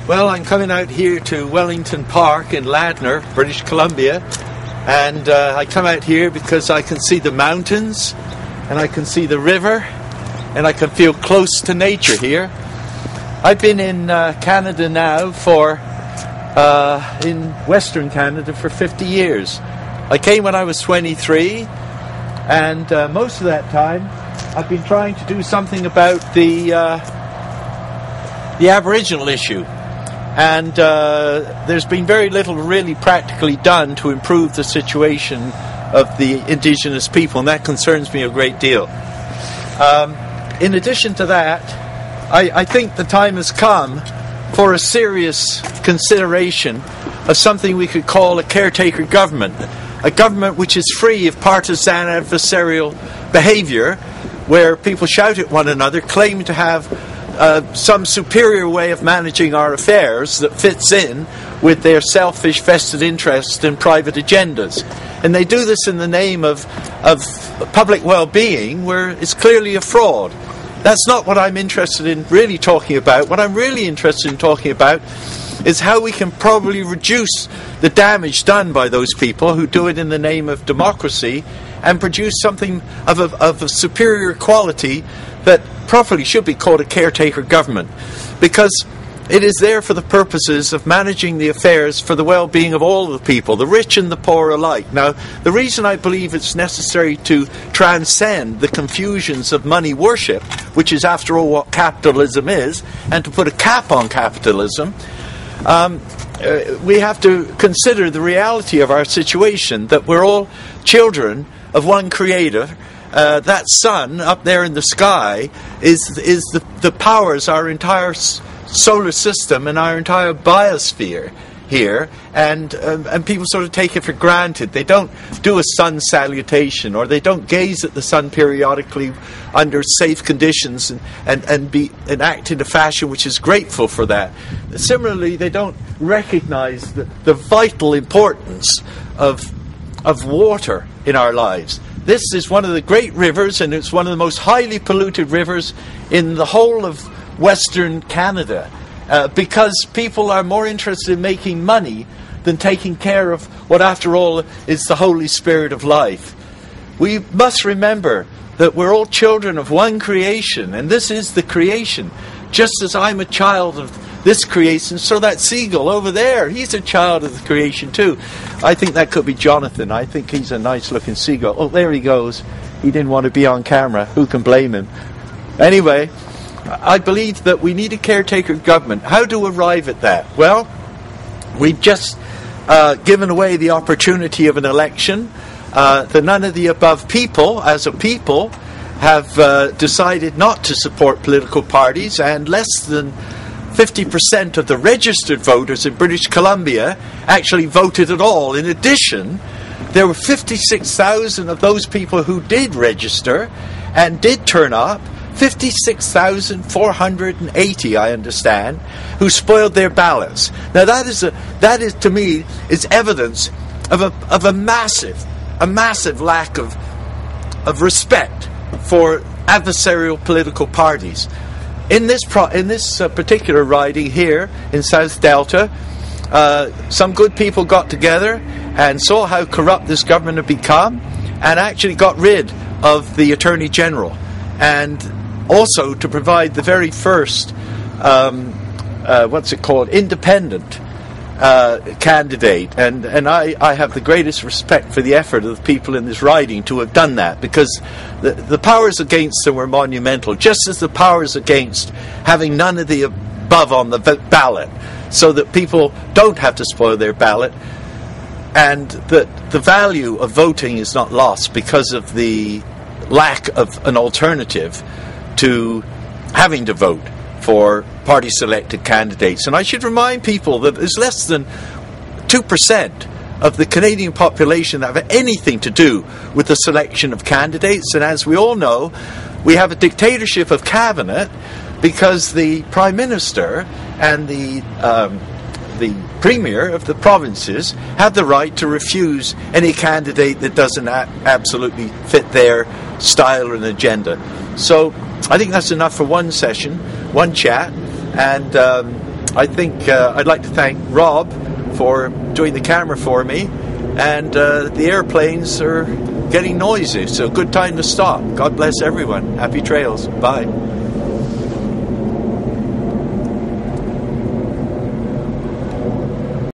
Well, I'm coming out here to Wellington Park in Ladner, British Columbia, and I come out here because I can see the mountains and I can see the river and I can feel close to nature here. I've been in Canada now in Western Canada for 50 years. I came when I was 23, and most of that time I've been trying to do something about the Aboriginal issue. And there's been very little really practically done to improve the situation of the Indigenous people, and that concerns me a great deal. In addition to that, I think the time has come for a serious consideration of something we could call a caretaker government, a government which is free of partisan adversarial behaviour, where people shout at one another, claim to have some superior way of managing our affairs that fits in with their selfish vested interests and private agendas. And they do this in the name of public well-being, where it's clearly a fraud. That's not what I'm interested in really talking about. What I'm really interested in talking about is how we can probably reduce the damage done by those people who do it in the name of democracy and produce something of a superior quality that properly should be called a caretaker government, because it is there for the purposes of managing the affairs for the well-being of all the people, the rich and the poor alike. Now, the reason I believe it's necessary to transcend the confusions of money worship, which is after all what capitalism is, and to put a cap on capitalism, we have to consider the reality of our situation, that we're all children of one creator. That sun up there in the sky is the powers our entire solar system and our entire biosphere here, and people sort of take it for granted. They don't do a sun salutation, or they don't gaze at the sun periodically under safe conditions and act in a fashion which is grateful for that. Similarly, they don't recognize the vital importance of water in our lives. This is one of the great rivers, and it's one of the most highly polluted rivers in the whole of Western Canada, because people are more interested in making money than taking care of what, after all, is the Holy Spirit of life. We must remember that we're all children of one creation, and this is the creation. Just as I'm a child of this creation, so that seagull over there, he's a child of the creation too. I think that could be Jonathan. I think he's a nice looking seagull. Oh, there he goes. He didn't want to be on camera. Who can blame him? Anyway, I believe that we need a caretaker government. How to arrive at that? Well, we've just given away the opportunity of an election. The none of the above people, as a people, have decided not to support political parties, and less than 50% of the registered voters in British Columbia actually voted at all. In addition, there were 56,000 of those people who did register and did turn up, 56,480, I understand, who spoiled their ballots. Now that is to me is evidence of a massive lack of respect for adversarial political parties. In this particular riding here in South Delta, some good people got together and saw how corrupt this government had become, and actually got rid of the Attorney General, and also to provide the very first independent candidate, and I have the greatest respect for the effort of the people in this riding to have done that, because the powers against them were monumental, just as the powers against having none of the above on the ballot, so that people don't have to spoil their ballot, and that the value of voting is not lost because of the lack of an alternative to having to vote for party-selected candidates. And I should remind people that there's less than 2% of the Canadian population that have anything to do with the selection of candidates. And as we all know, we have a dictatorship of cabinet, because the Prime Minister and the Premier of the provinces have the right to refuse any candidate that doesn't absolutely fit their style and agenda. So I think that's enough for one session, one chat, and I think I'd like to thank Rob for doing the camera for me, and the airplanes are getting noisy, so good time to stop. God bless everyone. Happy trails. Bye.